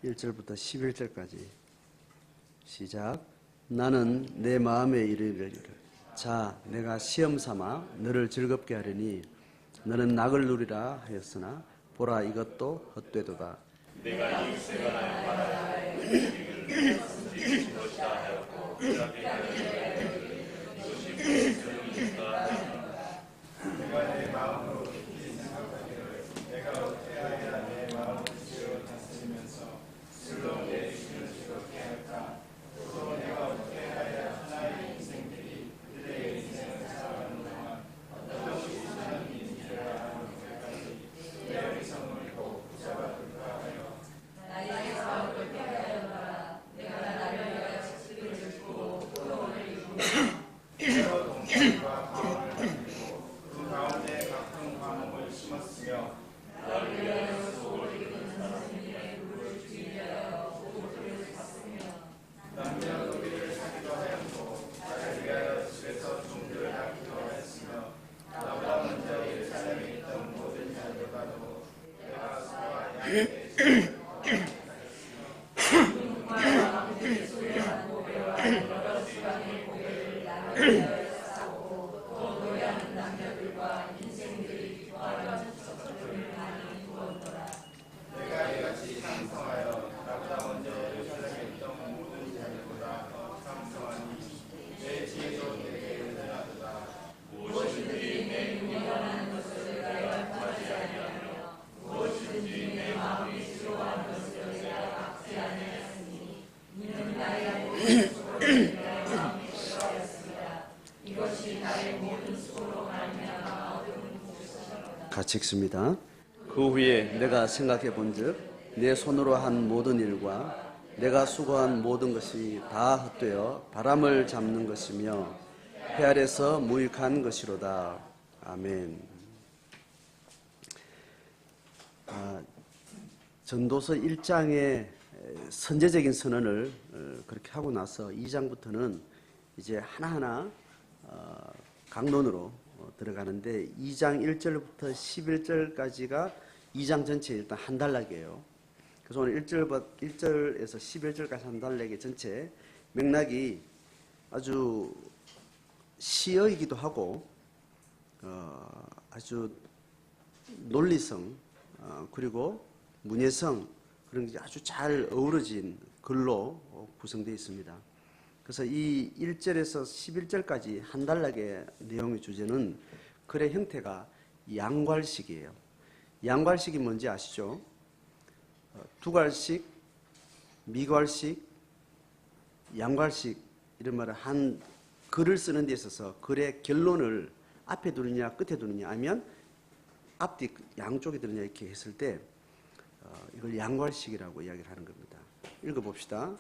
1절부터 11절까지 시작. 나는 내 마음에 이르기를 자 내가 시험 삼아 너를 즐겁게 하려니 너는 낙을 누리라 하였으나 보라 이것도 헛되도다. 내가 이 세간하여 말하여 이것이 것이다 하였고 그렇게 하였으니 이것이 무슨 것이다 하였으나 내가 내 마음으로 깊이 생각하기를 내가 어떻게 하여야 내 마음을 지어 다스리면서 슬로 내 주를 즐겁게 할까. 또 내가 어떻게 하여야 하나의 인생들이 그들의 인생을 살아가는 동안 어떤 것이 하나님인지를 아는 것까지 내 의성을고 부자가 될까 하여 나의 사업을 폐하였노라. 내가 나를 위하여 식식을 짓고 포도원을 이루고 여러 동산과 과원을 만들고 그 가운데 각종 과목을 심었으며 나를 위하여 속을 이루는 선생님의 굴을 주기 위하여 소고기를 샀으며 남녀 노비를 사기도 하였고 나를 위하여 집에서 종들을 하기도 하였으며 나보다 먼저 예루살렘에 있던 모든 자들과도 내가 수고와 양의 내가 이같이 상성하여 나보다 먼저 예루살렘에 있던 모든 자들보다 더 상성하니 내 지혜도 내게 은혜하도다. 무엇이든지 내 눈이 원하는 것을 내가 구하지 아니하며 무엇이든지 내 마음이 싫어하는 것을 내가 받지 아니하였으니 이는 나의 모든 수고로 내 마음이 싫어하였습니다. 이것이 나의 모든 수고로 말미암아 얻은 복이었습니다. 같이 읽습니다. 그 후에 내가 생각해 본즉 내 손으로 한 모든 일과 내가 수고한 모든 것이 다 헛되어 바람을 잡는 것이며 해 아래서 무익한 것이로다. 아멘. 전도서 1장의 선제적인 선언을 그렇게 하고 나서 2장부터는 이제 하나하나 강론으로 들어가는데 2장 1절부터 11절까지가 2장 전체 일단 한 단락이에요. 그래서 오늘 1절에서 11절까지 한 단락의 전체 맥락이 아주 시어이기도 하고 아주 논리성 그리고 문예성 그런 게 아주 잘 어우러진 글로 구성되어 있습니다. 그래서 이 1절에서 11절까지 한 단락의 내용의 주제는 글의 형태가 양괄식이에요. 양괄식이 뭔지 아시죠? 두괄식, 미괄식, 양괄식 이런 말을 한 글을 쓰는 데 있어서 글의 결론을 앞에 두느냐 끝에 두느냐 아니면 앞뒤 양쪽에 두느냐 이렇게 했을 때 이걸 양괄식이라고 이야기를 하는 겁니다. 읽어봅시다.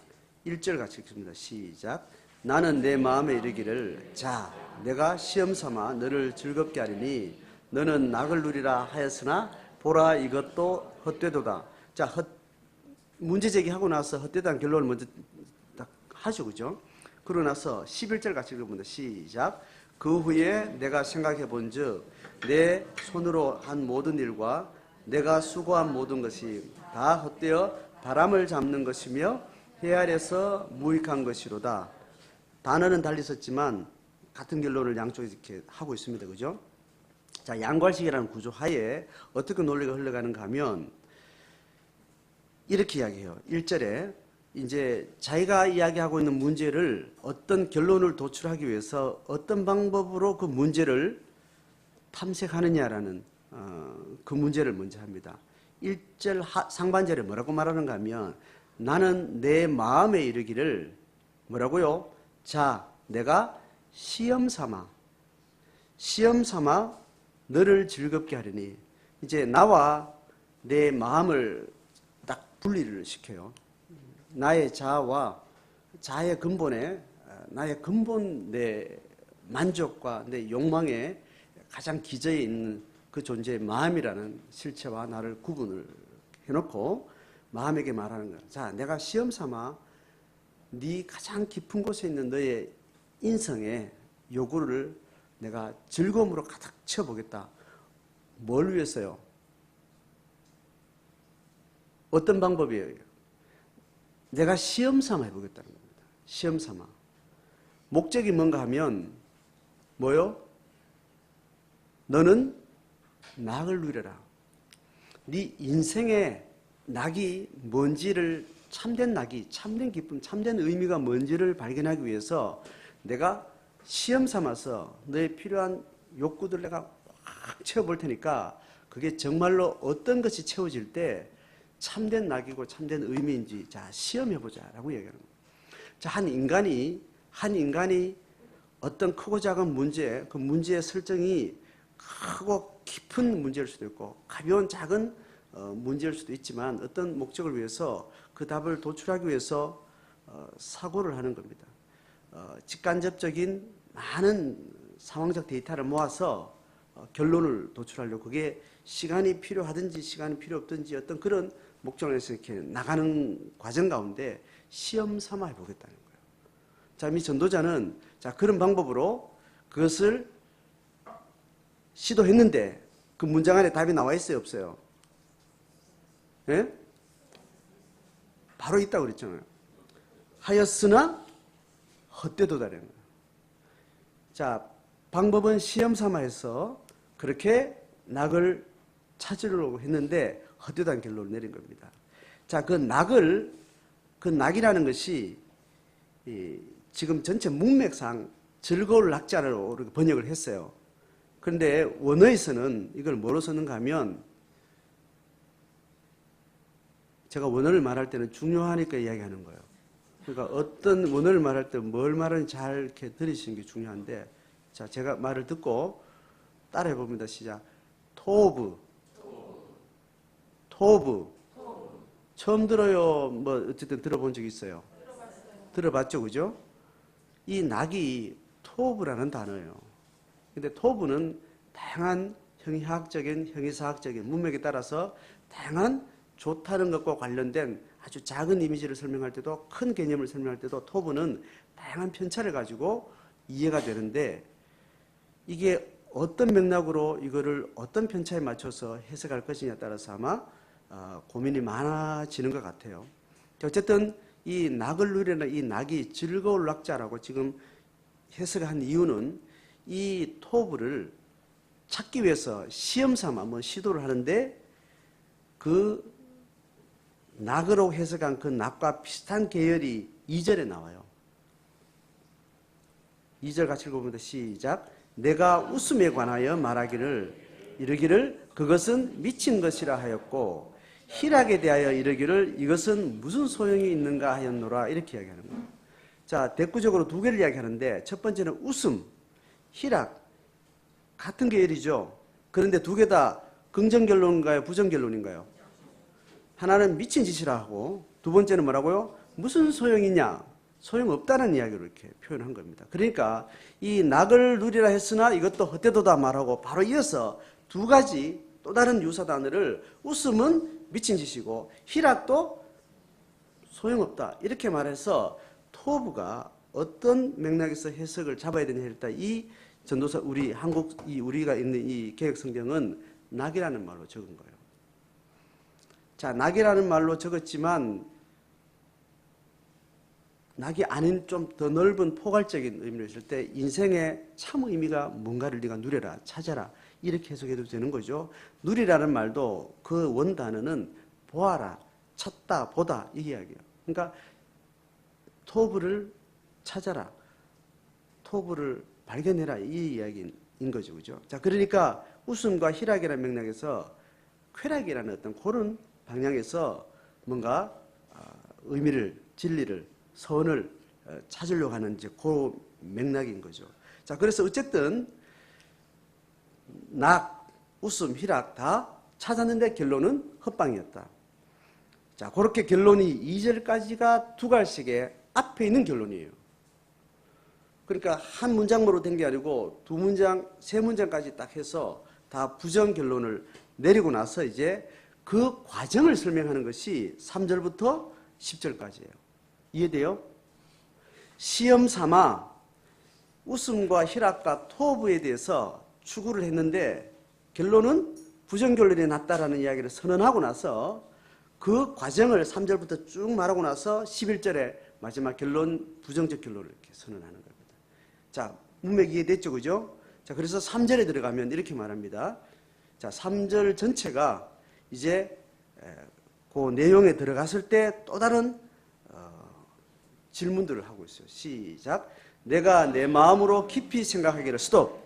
1절 같이 읽습니다. 시작. 나는 내 마음에 이르기를 자 내가 시험 삼아 너를 즐겁게 하리니 너는 낙을 누리라 하였으나 보라 이것도 헛되도다. 자 문제 제기하고 나서 헛되다는 결론을 먼저 딱 하죠. 그죠? 그러고 나서 11절 같이 읽어봅니다. 시작. 그 후에 내가 생각해 본즉 내 손으로 한 모든 일과 내가 수고한 모든 것이 다 헛되어 바람을 잡는 것이며 해 아래서 무익한 것이로다. 단어는 달리 썼지만 같은 결론을 양쪽에 이렇게 하고 있습니다. 그죠? 자, 양괄식이라는 구조 하에 어떻게 논리가 흘러가는가 하면 이렇게 이야기해요. 1절에 이제 자기가 이야기하고 있는 문제를 어떤 결론을 도출하기 위해서 어떤 방법으로 그 문제를 탐색하느냐라는 그 문제를 먼저 합니다. 1절 상반절에 뭐라고 말하는가 하면 나는 내 마음에 이르기를 뭐라고요? 자, 내가 시험 삼아 너를 즐겁게 하려니 이제 나와 내 마음을 딱 분리를 시켜요. 나의 자아와 자아의 근본에 나의 근본 내 만족과 내 욕망에 가장 기저에 있는 그 존재의 마음이라는 실체와 나를 구분을 해놓고 마음에게 말하는 거야. 자, 내가 시험 삼아 네 가장 깊은 곳에 있는 너의 인성의 요구를 내가 즐거움으로 가득 채워보겠다. 뭘 위해서요? 어떤 방법이에요? 내가 시험 삼아 해보겠다는 겁니다. 시험 삼아. 목적이 뭔가 하면 뭐요? 너는 낙을 누려라. 네 인생의 낙이 뭔지를, 참된 낙이, 참된 기쁨, 참된 의미가 뭔지를 발견하기 위해서 내가 시험 삼아서 너의 필요한 욕구들 내가 확 채워볼 테니까 그게 정말로 어떤 것이 채워질 때 참된 낙이고 참된 의미인지 자 시험해보자 라고 얘기하는 거예요. 자, 한 인간이 어떤 크고 작은 문제, 그 문제의 설정이 크고 깊은 문제일 수도 있고 가벼운 작은 문제일 수도 있지만 어떤 목적을 위해서 그 답을 도출하기 위해서 사고를 하는 겁니다. 직간접적인 많은 상황적 데이터를 모아서 결론을 도출하려고 그게 시간이 필요하든지 시간이 필요 없든지 어떤 그런 목적을 해서 이렇게 나가는 과정 가운데 시험 삼아 해보겠다는 거예요. 자, 이 전도자는 자, 그런 방법으로 그것을 시도했는데 그 문장 안에 답이 나와 있어요, 없어요? 예? 바로 있다고 그랬잖아요. 하였으나 헛되도다라는 거예요. 자, 방법은 시험 삼아 해서 그렇게 낙을 찾으려고 했는데 헛되다는 결론을 내린 겁니다. 자, 그 낙이라는 것이 지금 전체 문맥상 즐거울 낙자로 번역을 했어요. 그런데 원어에서는 이걸 뭐로 썼는가 하면 제가 원어를 말할 때는 중요하니까 이야기하는 거예요. 그러니까 어떤 원어를 말할 때 뭘 말하는지 잘 이렇게 들으시는 게 중요한데 자, 제가 말을 듣고 따라해 봅니다. 시작. 토브. 처음 들어요? 뭐 어쨌든 들어본 적 있어요? 들어봤죠, 그죠? 이 낙이 토브라는 단어예요. 근데 토브는 다양한 형이사학적인 문맥에 따라서 다양한 좋다는 것과 관련된 아주 작은 이미지를 설명할 때도 큰 개념을 설명할 때도 토브는 다양한 편차를 가지고 이해가 되는데 이게 어떤 맥락으로 이거를 어떤 편차에 맞춰서 해석할 것이냐에 따라서 아마 고민이 많아지는 것 같아요. 어쨌든 이 낙을 누리는 이 낙이 즐거울 낙자라고 지금 해석한 이유는 이 토브를 찾기 위해서 시험 삼아 한번 시도를 하는데 그 낙으로 해석한 그 낙과 비슷한 계열이 2절에 나와요. 2절 같이 읽어봅니다. 시작. 내가 웃음에 관하여 이르기를 그것은 미친 것이라 하였고 희락에 대하여 이르기를 이것은 무슨 소용이 있는가 하였노라 이렇게 이야기하는 거예요. 자, 대구적으로 두 개를 이야기하는데 첫 번째는 웃음, 희락 같은 계열이죠. 그런데 두 개 다 긍정 결론인가요? 부정 결론인가요? 하나는 미친 짓이라 하고 두 번째는 뭐라고요? 무슨 소용이냐? 소용없다는 이야기로 이렇게 표현한 겁니다. 그러니까 이 낙을 누리라 했으나 이것도 헛되도다 말하고 바로 이어서 두 가지 또 다른 유사 단어를 웃음은 미친 짓이고 희락도 소용없다 이렇게 말해서 토브가 어떤 맥락에서 해석을 잡아야 되냐 할 때 이 전도서 우리가 있는 이 개역 성경은 낙이라는 말로 적은 거예요. 자, 낙이라는 말로 적었지만 낙이 아닌 좀 더 넓은 포괄적인 의미로 했을 때 인생의 참 의미가 뭔가를 네가 누려라, 찾아라 이렇게 해석해도 되는 거죠. 누리라는 말도 그 원단어는 보아라, 찾다, 보다 이 이야기예요. 그러니까 토브를 찾아라, 토브를 발견해라 이 이야기인 거죠. 그죠? 자, 그러니까 웃음과 희락이라는 맥락에서 쾌락이라는 어떤 그런 방향에서 뭔가 의미를, 진리를, 선을 찾으려고 하는 이제 그 맥락인 거죠. 자, 그래서 어쨌든 낙, 웃음, 희락 다 찾았는데 결론은 헛방이었다. 자, 그렇게 결론이 2절까지가 두 갈씩의 앞에 있는 결론이에요. 그러니까 한 문장으로 된 게 아니고 두 문장, 세 문장까지 딱 해서 다 부정 결론을 내리고 나서 이제 그 과정을 설명하는 것이 3절부터 10절까지예요. 이해돼요? 시험 삼아 웃음과 희락과 토부에 대해서 추구를 했는데 결론은 부정 결론이 났다라는 이야기를 선언하고 나서 그 과정을 3절부터 쭉 말하고 나서 11절에 마지막 결론, 부정적 결론을 이렇게 선언하는 겁니다. 자, 문맥 이해됐죠? 그죠? 자, 그래서 3절에 들어가면 이렇게 말합니다. 자, 3절 전체가 이제 그 내용에 들어갔을 때 또 다른 질문들을 하고 있어요. 시작. 내가 내 마음으로 깊이 생각하기를, 스톱.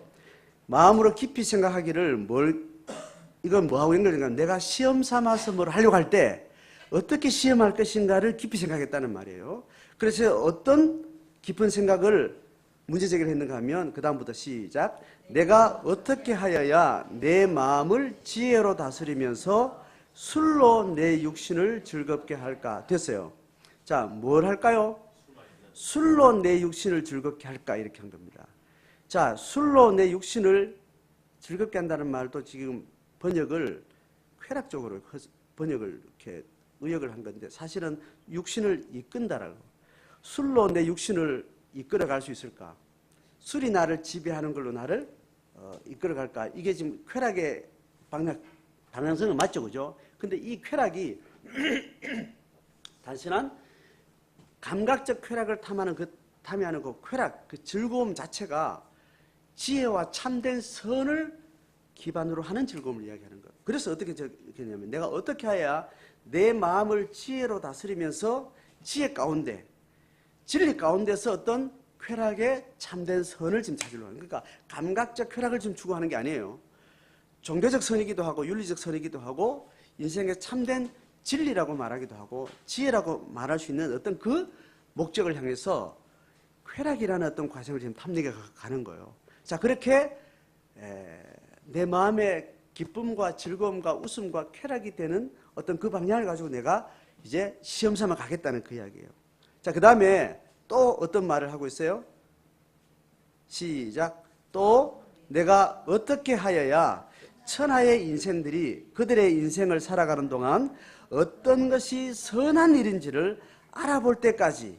마음으로 깊이 생각하기를 이건 뭐하고 연결된가? 내가 시험 삼아서 뭘 하려고 할 때 어떻게 시험할 것인가를 깊이 생각했다는 말이에요. 그래서 어떤 깊은 생각을 문제 제기를 했는가 하면 그 다음부터 시작. 내가 어떻게 하여야 내 마음을 지혜로 다스리면서 술로 내 육신을 즐겁게 할까? 됐어요. 자, 뭘 할까요? 술로 내 육신을 즐겁게 할까? 이렇게 한 겁니다. 자, 술로 내 육신을 즐겁게 한다는 말도 지금 번역을 쾌락적으로 번역을 이렇게 의역을 한 건데 사실은 육신을 이끈다라고. 술로 내 육신을 이끌어갈 수 있을까? 술이 나를 지배하는 걸로 나를 이끌어갈까? 이게 지금 쾌락의 방향성은 맞죠, 그죠? 근데 이 쾌락이 단순한 감각적 쾌락을 탐하는 그 쾌락, 그 즐거움 자체가 지혜와 참된 선을 기반으로 하는 즐거움을 이야기하는 것. 그래서 어떻게 적냐면 내가 어떻게 해야 내 마음을 지혜로 다스리면서 지혜 가운데, 진리 가운데서 어떤 쾌락의 참된 선을 지금 찾으려고 하는 거예요. 그러니까 감각적 쾌락을 지금 추구하는 게 아니에요. 종교적 선이기도 하고 윤리적 선이기도 하고 인생의 참된 진리라고 말하기도 하고 지혜라고 말할 수 있는 어떤 그 목적을 향해서 쾌락이라는 어떤 과정을 지금 탐닉해 가는 거예요. 자, 그렇게 내 마음의 기쁨과 즐거움과 웃음과 쾌락이 되는 어떤 그 방향을 가지고 내가 이제 시험 삼아 가겠다는 그 이야기예요. 자, 그 다음에 또 어떤 말을 하고 있어요? 시작. 또 내가 어떻게 하여야 천하의 인생들이 그들의 인생을 살아가는 동안 어떤 것이 선한 일인지를 알아볼 때까지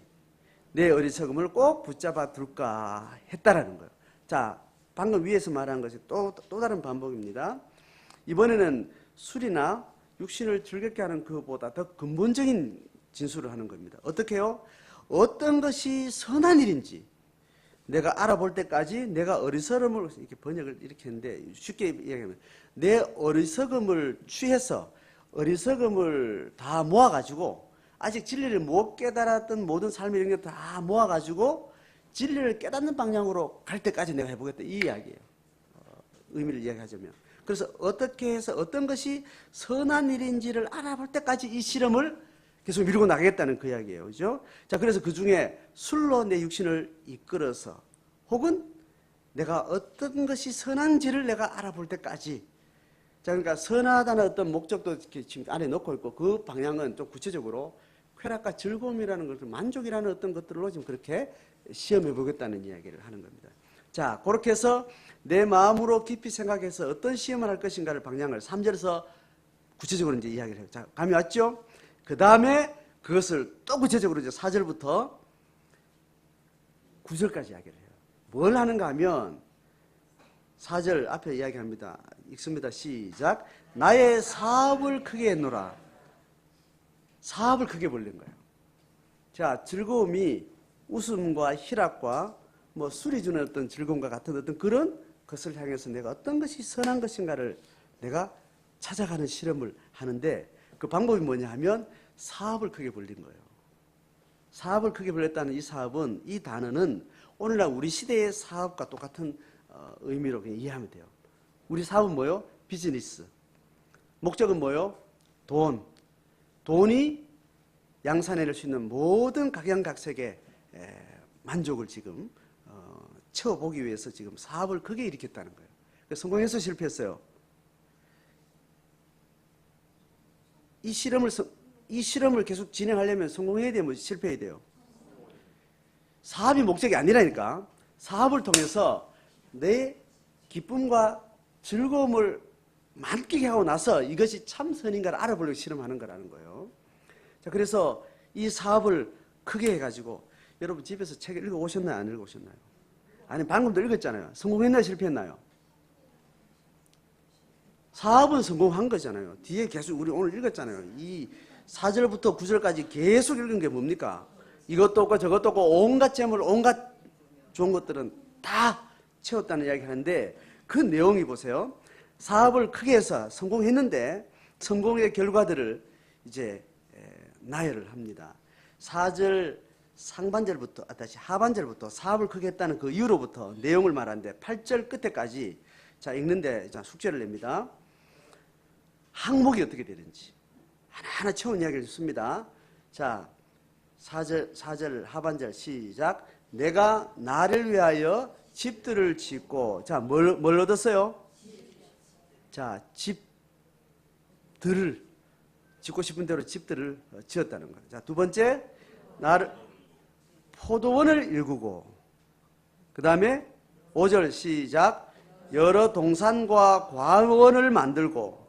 내 어리석음을 꼭 붙잡아 둘까 했다라는 거예요. 자, 방금 위에서 말한 것이 또 다른 반복입니다. 이번에는 술이나 육신을 즐겁게 하는 그보다 더 근본적인 진술을 하는 겁니다. 어떻게 해요? 어떤 것이 선한 일인지 내가 알아볼 때까지 내가 어리석음을, 이렇게 번역을 이렇게 했는데 쉽게 이야기하면 내 어리석음을 취해서 어리석음을 다 모아가지고 아직 진리를 못 깨달았던 모든 삶의 영역 다 모아가지고 진리를 깨닫는 방향으로 갈 때까지 내가 해보겠다, 이 이야기예요. 의미를 이야기하자면. 그래서 어떻게 해서 어떤 것이 선한 일인지를 알아볼 때까지 이 실험을 계속 밀고 나가겠다는 그 이야기예요. 그죠? 자, 그래서 그 중에 술로 내 육신을 이끌어서 혹은 내가 어떤 것이 선한지를 내가 알아볼 때까지. 자, 그러니까 선하다는 어떤 목적도 이렇게 지금 안에 넣고 있고 그 방향은 좀 구체적으로 쾌락과 즐거움이라는 것들, 만족이라는 어떤 것들로 지금 그렇게 시험해 보겠다는 이야기를 하는 겁니다. 자, 그렇게 해서 내 마음으로 깊이 생각해서 어떤 시험을 할 것인가를 방향을 3절에서 구체적으로 이제 이야기를 해요. 자, 감이 왔죠? 그 다음에 그것을 또 구체적으로 이제 4절부터 9절까지 이야기를 해요. 뭘 하는가 하면 4절 앞에 이야기합니다. 읽습니다. 시작. 나의 사업을 크게 했노라. 사업을 크게 벌린 거예요. 자, 즐거움이 웃음과 희락과 뭐 술이 주는 어떤 즐거움과 같은 어떤 그런 것을 향해서 내가 어떤 것이 선한 것인가를 내가 찾아가는 실험을 하는데 그 방법이 뭐냐 하면 사업을 크게 벌린 거예요. 사업을 크게 벌렸다는 이 사업은, 이 단어는 오늘날 우리 시대의 사업과 똑같은 의미로 그냥 이해하면 돼요. 우리 사업은 뭐요? 비즈니스. 목적은 뭐요? 돈. 돈이 양산해낼 수 있는 모든 각양각색의 만족을 지금 채워보기 위해서 지금 사업을 크게 일으켰다는 거예요. 성공해서 실패했어요. 이 실험을 계속 진행하려면 성공해야 되면 실패해야 돼요. 사업이 목적이 아니라니까. 사업을 통해서 내 기쁨과 즐거움을 만끽해 하고 나서 이것이 참 선인가를 알아보려고 실험하는 거라는 거예요. 자, 그래서 이 사업을 크게 해가지고 여러분 집에서 책을 읽어오셨나요? 안 읽어오셨나요? 아니, 방금도 읽었잖아요. 성공했나요? 실패했나요? 사업은 성공한 거잖아요. 뒤에 계속 우리 오늘 읽었잖아요. 이 4절부터 9절까지 계속 읽은 게 뭡니까? 이것도 없고 저것도 없고 온갖 재물, 온갖 좋은 것들은 다 채웠다는 이야기 하는데 그 내용이 보세요. 사업을 크게 해서 성공했는데 성공의 결과들을 이제 나열을 합니다. 4절 상반절부터, 다시 하반절부터 사업을 크게 했다는 그 이유로부터 내용을 말하는데 8절 끝에까지 자 읽는데 자 숙제를 냅니다. 항목이 어떻게 되는지 하나하나 채운 이야기를 씁니다. 자 4절 하반절 시작. 내가 나를 위하여 집들을 짓고 자 뭘 얻었어요? 자 집들을 짓고 싶은 대로 집들을 지었다는 거예요. 자 두 번째 나를 포도원을 일구고 그 다음에 5절 시작. 여러 동산과 과원을 만들고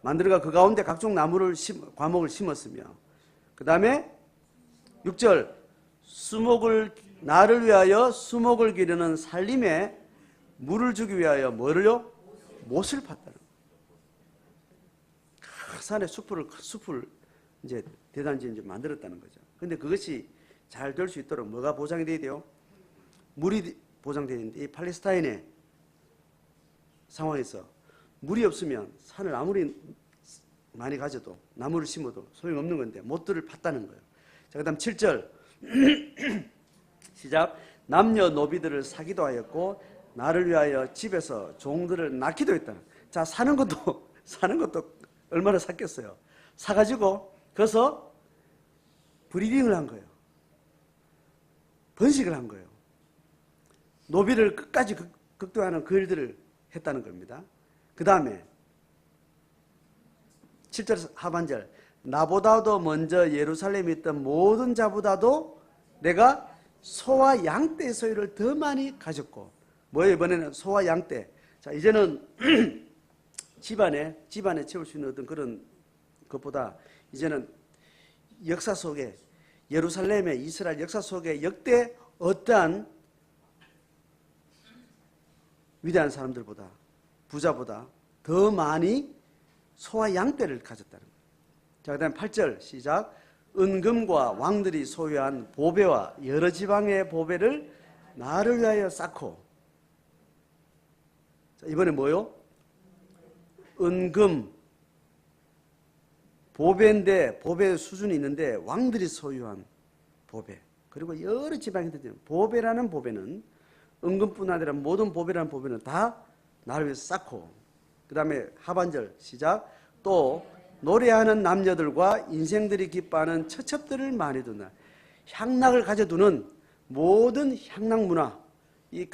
그 가운데 각종 나무를 과목을 심었으며 그 다음에 6절 나를 위하여 수목을 기르는 살림에 물을 주기 위하여 뭐를요? 못을 팠다는 거예요. 그 산에 숲을 이제 대단지 이제 만들었다는 거죠. 근데 그것이 잘 될 수 있도록 뭐가 보장이 돼야 돼요? 물이 보장되어 있는데 이 팔레스타인의 상황에서 물이 없으면 산을 아무리 많이 가져도 나무를 심어도 소용없는 건데 못들을 팠다는 거예요. 자, 그 다음 7절 시작. 남녀 노비들을 사기도 하였고 나를 위하여 집에서 종들을 낳기도 했다. 자, 사는 것도 얼마나 샀겠어요. 사가지고 거기서 브리딩을 한 거예요. 번식을 한 거예요. 노비를 끝까지 극도화하는 그 일들을 했다는 겁니다. 그 다음에 7절 하반절 나보다도 먼저 예루살렘에 있던 모든 자보다도 내가 소와 양떼의 소유를 더 많이 가졌고 뭐예요? 이번에는 소와 양떼. 자 이제는 집안에 채울 수 있는 어떤 그런 것보다 이제는 역사 속에 예루살렘의 이스라엘 역사 속에 역대 어떠한 위대한 사람들보다 부자보다 더 많이 소와 양떼를 가졌다는 거예요. 자, 그 다음에 8절 시작. 은금과 왕들이 소유한 보배와 여러 지방의 보배를 나를 위하여 쌓고 자, 이번에 뭐요? 은금 보배인데 보배 수준이 있는데 왕들이 소유한 보배 그리고 여러 지방이 되죠. 보배라는 보배는 은금뿐 아니라 모든 보배라는 보배는 다 나를 위해서 쌓고 그 다음에 하반절 시작. 또 노래하는 남녀들과 인생들이 기뻐하는 처첩들을 많이 두나 향락을 가져두는 모든 향락문화 이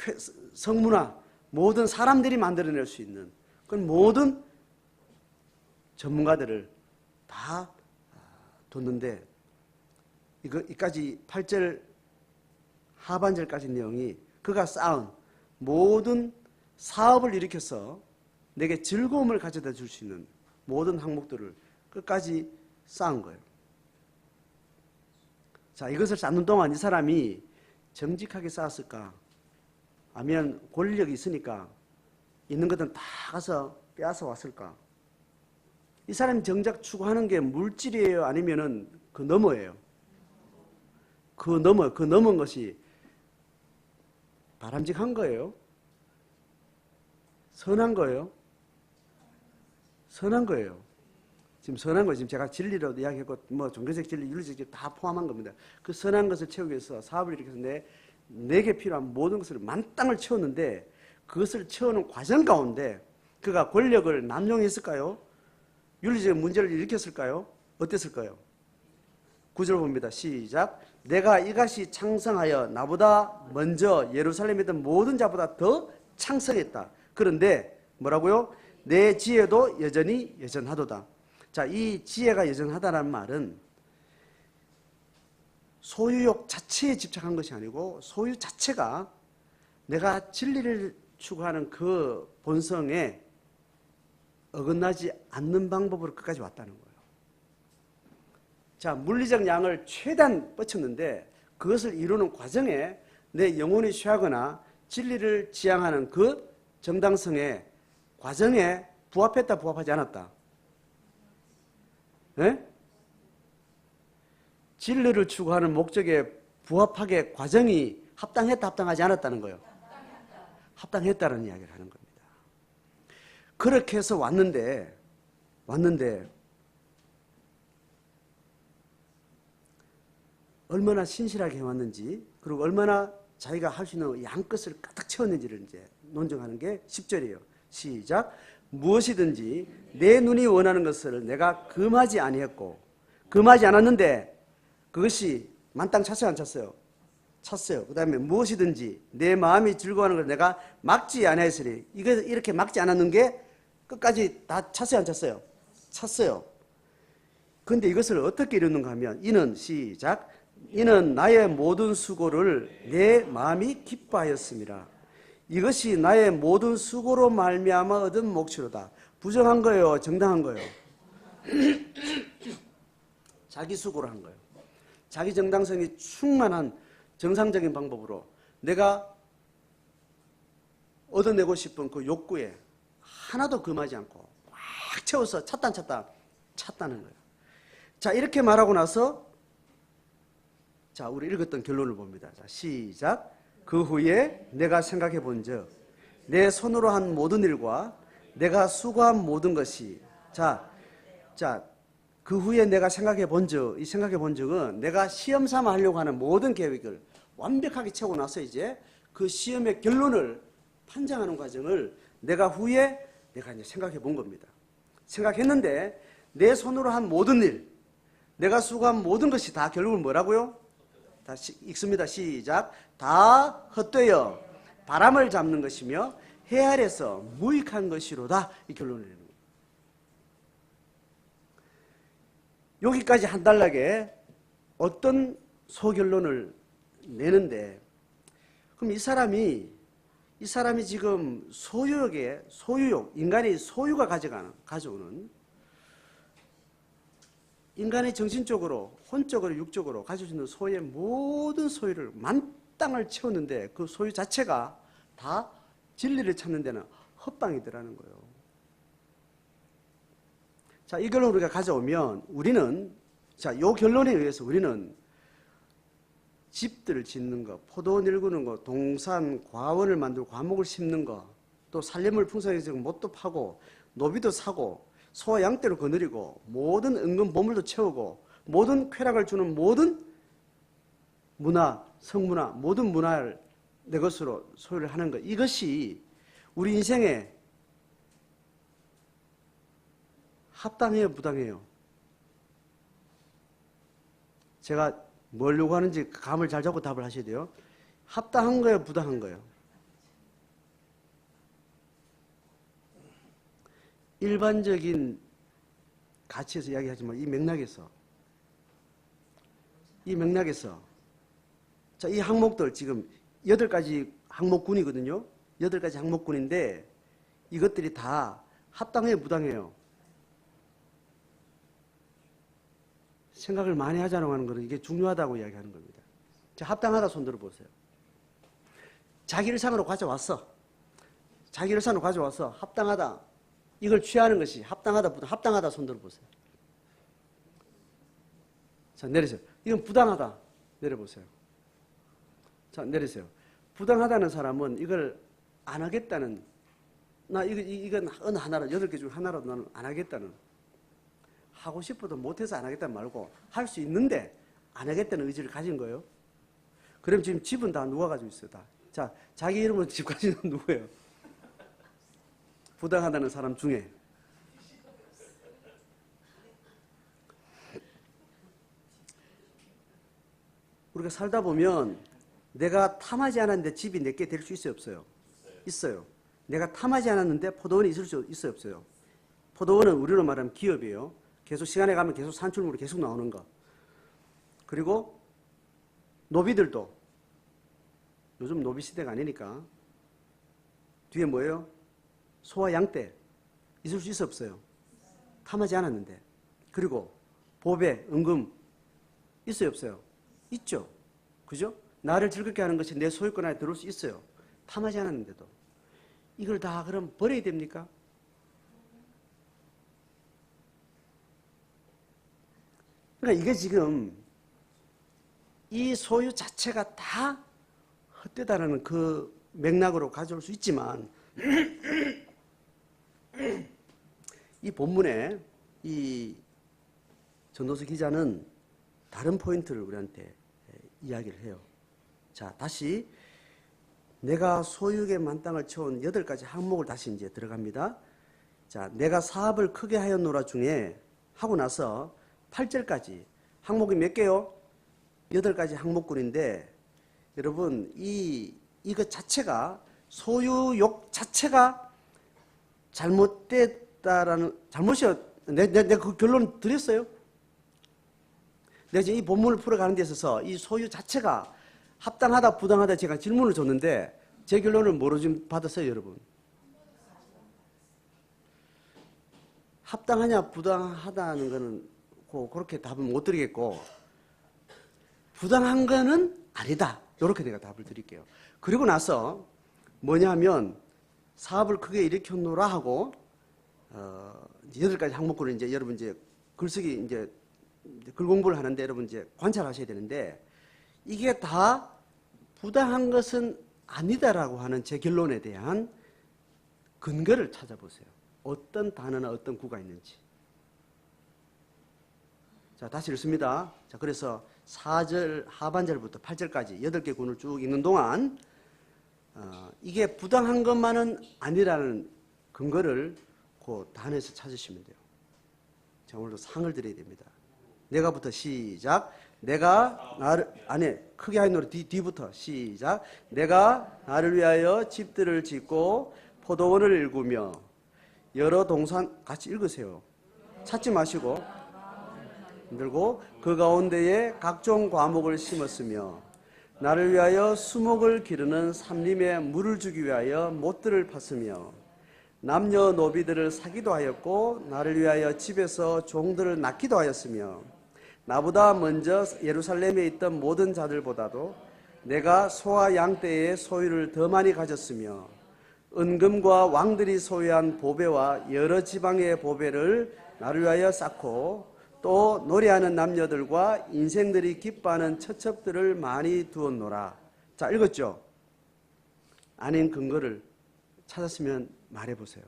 성문화 모든 사람들이 만들어낼 수 있는 그런 모든 전문가들을 다 뒀는데 이까지 8절 하반절까지 내용이 그가 쌓은 모든 사업을 일으켜서 내게 즐거움을 가져다 줄 수 있는 모든 항목들을 끝까지 쌓은 거예요. 자, 이것을 쌓는 동안 이 사람이 정직하게 쌓았을까? 아니면 권력이 있으니까 있는 것들은 다 가서 빼앗아 왔을까? 이 사람이 정작 추구하는 게 물질이에요? 아니면은 그 너머예요? 그 넘은 것이 바람직한 거예요? 선한 거예요? 선한 거예요. 지금 선한 거 지금 제가 진리로도 이야기했고 뭐 종교적 진리, 윤리적 진리 다 포함한 겁니다. 그 선한 것을 채우기 위해서 사업을 일으켜서 내게 필요한 모든 것을 만땅을 채웠는데 그것을 채우는 과정 가운데 그가 권력을 남용했을까요? 윤리적 문제를 일으켰을까요? 어땠을까요? 9절 봅니다. 시작. 내가 이것이 창성하여 나보다 먼저 예루살렘에 있던 모든 자보다 더 창성했다. 그런데 뭐라고요? 내 지혜도 여전히 여전하도다. 자, 이 지혜가 여전하다는 말은 소유욕 자체에 집착한 것이 아니고 소유 자체가 내가 진리를 추구하는 그 본성에 어긋나지 않는 방법으로 끝까지 왔다는 거예요. 자, 물리적 양을 최대한 뻗쳤는데 그것을 이루는 과정에 내 영혼이 취하거나 진리를 지향하는 그 정당성의 과정에 부합했다 부합하지 않았다? 네? 진리를 추구하는 목적에 부합하게 과정이 합당했다, 합당하지 않았다는 거예요. 합당했다는 이야기를 하는 겁니다. 그렇게 해서 왔는데 얼마나 신실하게 해왔는지, 그리고 얼마나 자기가 할 수 있는 양끝을 가득 채웠는지를 이제 논증하는 게 10절이에요. 시작. 무엇이든지 내 눈이 원하는 것을 내가 금하지 아니했고, 금하지 않았는데 그것이 만땅 찼어요, 안 찼어요? 찼어요. 그 다음에 무엇이든지 내 마음이 즐거워하는 걸 내가 막지 아니하였으니, 이거 이렇게 막지 않았는 게 끝까지 다 찼어요, 안 찼어요? 찼어요. 그런데 이것을 어떻게 이루는가 하면, 이는 시작. 이는 나의 모든 수고를 내 마음이 기뻐하였습니다. 이것이 나의 모든 수고로 말미암아 얻은 몫이로다. 부정한 거예요, 정당한 거예요? 자기 수고로 한 거예요. 자기 정당성이 충만한 정상적인 방법으로 내가 얻어내고 싶은 그 욕구에 하나도 금하지 않고 꽉 채워서 찼다는 거예요. 자, 이렇게 말하고 나서, 자, 우리 읽었던 결론을 봅니다. 자, 시작. 그 후에 내가 생각해 본즉 내 손으로 한 모든 일과 내가 수고한 모든 것이, 자, 그 후에 내가 생각해 본즉, 이 생각해 본즉은 내가 시험 삼아 하려고 하는 모든 계획을 완벽하게 채우고 나서 이제 그 시험의 결론을 판정하는 과정을 내가 이제 생각해 본 겁니다. 생각했는데 내 손으로 한 모든 일, 내가 수고한 모든 것이 다 결국은 뭐라고요? 다시 읽습니다. 시작. 다 헛되어 바람을 잡는 것이며 해 아래서 무익한 것이로다. 이 결론을 내는 겁니다. 여기까지 한달락에 어떤 소결론을 내는데, 그럼 이 사람이 지금 소유욕, 인간의 소유가 가져오는, 인간의 정신적으로, 혼적으로, 육적으로 가질 수 있는 소유의 모든 소유를 만땅을 채웠는데 그 소유 자체가 다 진리를 찾는 데는 헛방이더라는 거예요. 자, 이 결론을 우리가 가져오면 우리는, 자, 이 결론에 의해서 우리는 집들을 짓는 거, 포도원 일구는 거, 동산, 과원을 만들고 과목을 심는 거, 또 산림을 풍성해서 못도 파고 노비도 사고 소와 양떼로 거느리고 모든 은근 보물도 채우고 모든 쾌락을 주는 모든 문화, 성문화, 모든 문화를 내 것으로 소유를 하는 것, 이것이 우리 인생에 합당해요, 부당해요? 제가 뭘 요구하는지 감을 잘 잡고 답을 하셔야 돼요. 합당한 거예요, 부당한 거예요? 일반적인 가치에서 이야기하지만 이 맥락에서 자, 이 항목들 지금 8가지 항목군이거든요. 8가지 항목군인데 이것들이 다 합당해요, 부당해요? 생각을 많이 하자고 하는 것은 이게 중요하다고 이야기하는 겁니다. 자, 합당하다 손 들어보세요. 자기 일상으로 가져왔어. 합당하다. 이걸 취하는 것이 합당하다 손 들어보세요. 자, 내리세요. 이건 부당하다. 내려보세요. 자, 내리세요. 부당하다는 사람은 이걸 안 하겠다는, 이건 어느 하나로, 8개 중 하나라도 나는 안 하겠다는, 하고 싶어도 못해서 안 하겠다는 말고 할 수 있는데 안 하겠다는 의지를 가진 거예요. 그럼 지금 집은 다 누가 가지고 있어요? 다. 자, 자기 이름으로 집 가지는 누구예요? 부당하다는 사람 중에. 우리가 살다 보면 내가 탐하지 않았는데 집이 내게 될 수 있어요, 없어요? 있어요. 내가 탐하지 않았는데 포도원이 있을 수 있어요, 없어요? 포도원은 우리로 말하면 기업이에요. 계속 시간에 가면 계속 산출물이 계속 나오는 거. 그리고 노비들도 요즘 노비 시대가 아니니까 뒤에 뭐예요? 소와 양떼 있을 수 있어, 없어요? 탐하지 않았는데. 그리고 보배, 은금 있어요, 없어요? 있죠. 그죠? 나를 즐겁게 하는 것이 내 소유권 안에 들어올 수 있어요. 탐하지 않았는데도. 이걸 다 그럼 버려야 됩니까? 그러니까 이게 지금 이 소유 자체가 다 헛되다라는 그 맥락으로 가져올 수 있지만 이 본문에 이 전도서 기자는 다른 포인트를 우리한테 이야기를 해요. 자, 다시 내가 소유에 만땅을 채운 8가지 항목을 다시 이제 들어갑니다. 자, 내가 사업을 크게 하였노라 중에 하고 나서 8절까지 항목이 몇 개요? 8가지 항목군인데 여러분 이것 자체가 소유욕 자체가 잘못됐다라는 잘못이요. 내가 그 결론 드렸어요. 내가 지금 이 본문을 풀어가는 데 있어서 이 소유 자체가 합당하다 부당하다 제가 질문을 줬는데 제 결론을 뭐로 지금 받았어요, 여러분? 합당하냐 부당하다는 거는 그렇게 답을 못 드리겠고 부당한 거는 아니다. 이렇게 내가 답을 드릴게요. 그리고 나서 뭐냐면 사업을 크게 일으켰노라 하고 8가지 항목으로 이제 여러분 이제 글쓰기 이제 글 공부를 하는데 여러분 이제 관찰하셔야 되는데 이게 다 부당한 것은 아니다라고 하는 제 결론에 대한 근거를 찾아보세요. 어떤 단어나 어떤 구가 있는지. 자, 다시 읽습니다. 자, 그래서 4절 하반절부터 8절까지 8개 군을 쭉 읽는 동안 이게 부당한 것만은 아니라는 근거를 그 단어에서 찾으시면 돼요. 자, 오늘도 상을 드려야 됩니다. 내가부터 시작. 내가 나를 크게 하는 노래 뒤부터 시작. 내가 나를 위하여 집들을 짓고 포도원을 일구며 여러 동산 같이 읽으세요. 찾지 마시고 들고 그 가운데에 각종 과목을 심었으며 나를 위하여 수목을 기르는 삼림에 물을 주기 위하여 못들을 팠으며 남녀노비들을 사기도 하였고 나를 위하여 집에서 종들을 낳기도 하였으며 나보다 먼저 예루살렘에 있던 모든 자들보다도 내가 소와 양떼의 소유를 더 많이 가졌으며 은금과 왕들이 소유한 보배와 여러 지방의 보배를 나를 위하여 쌓고 또 노래하는 남녀들과 인생들이 기뻐하는 처첩들을 많이 두었노라. 자, 읽었죠? 아닌 근거를 찾았으면 말해보세요.